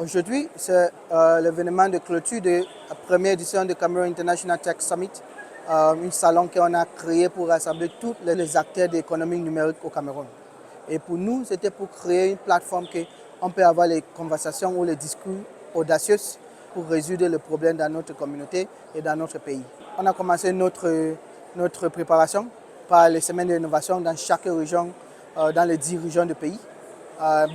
Aujourd'hui, c'est l'événement de clôture de la première édition du Cameroon International Tech Summit, un salon qu'on a créé pour rassembler tous les acteurs de l'économie numérique au Cameroun. Et pour nous, c'était pour créer une plateforme qu'on peut avoir les conversations ou les discours audacieux pour résoudre le problème dans notre communauté et dans notre pays. On a commencé notre préparation par les semaines d'innovation dans chaque région, dans les 10 régions du pays.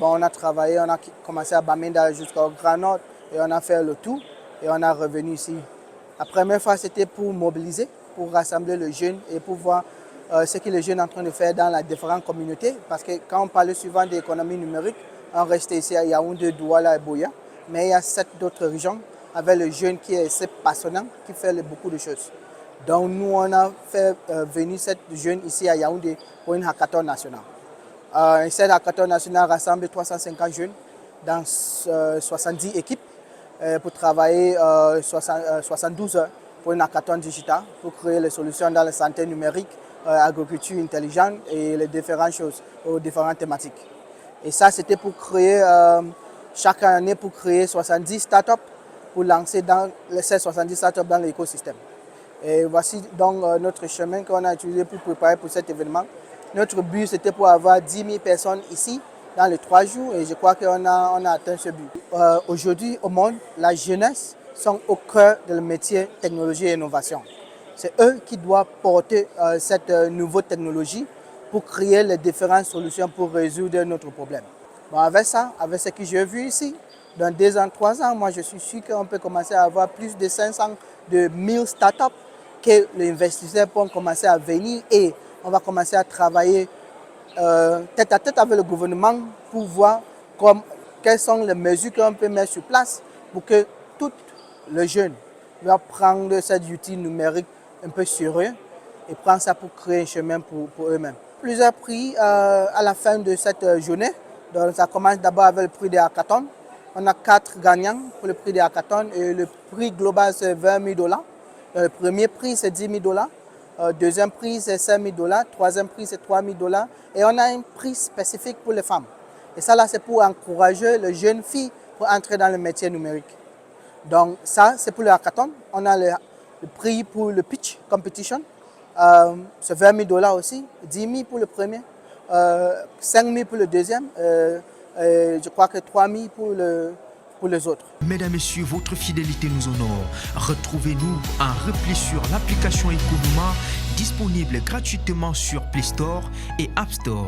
On a travaillé, on a commencé à Bamenda jusqu'au Grand Nord et on a fait le tour et on est revenu ici. La première fois, c'était pour mobiliser, pour rassembler les jeunes et pour voir ce que les jeunes sont en train de faire dans les différentes communautés. Parce que quand on parle souvent d'économie numérique, on reste ici à Yaoundé, Douala et Boya. Mais il y a 7 autres régions avec les jeunes qui est assez passionnant, qui fait beaucoup de choses. Donc nous, on a fait venir 7 jeunes ici à Yaoundé pour une hackathon nationale. Cette hackathon nationale rassemble 350 jeunes dans 70 équipes pour travailler 72 heures pour une hackathon digitale pour créer les solutions dans la santé numérique, agriculture intelligente et les différentes choses, aux différentes thématiques. Et ça, c'était pour créer, chaque année, pour créer 70 startups pour lancer ces 70 startups dans l'écosystème. Et voici donc notre chemin qu'on a utilisé pour préparer pour cet événement. Notre but, c'était pour avoir 10 000 personnes ici dans les 3 jours et je crois qu'on a atteint ce but. Aujourd'hui, au monde, la jeunesse sont au cœur du métier technologie et innovation. C'est eux qui doivent porter cette nouvelle technologie pour créer les différentes solutions pour résoudre notre problème. Avec ça, avec ce que j'ai vu ici, dans 2 ans, 3 ans, moi je suis sûr qu'on peut commencer à avoir plus de 500, de 1000 startups que les investisseurs peuvent commencer à venir et on va commencer à travailler tête à tête avec le gouvernement pour voir quelles sont les mesures qu'on peut mettre sur place pour que tous les jeunes vont prendre cet outil numérique un peu sérieux et prendre ça pour créer un chemin pour eux-mêmes. Plusieurs prix à la fin de cette journée. Donc, ça commence d'abord avec le prix des hackathons. On a 4 gagnants pour le prix des hackathons et le prix global c'est 20 000 $. Le premier prix c'est 10 000 $. Deuxième prix, c'est 5 000 $. Troisième prix, c'est 3 000 $. Et on a un prix spécifique pour les femmes. Et ça, là, c'est pour encourager les jeunes filles pour entrer dans le métier numérique. Donc, ça, c'est pour le hackathon. On a le prix pour le pitch competition. C'est 20 000 $ aussi. 10 000 pour le premier. 5 000 pour le deuxième. Je crois que 3 000 pour les autres. Mesdames, Messieurs, votre fidélité nous honore. Retrouvez-nous en repli sur l'application Econuma, disponible gratuitement sur Play Store et App Store.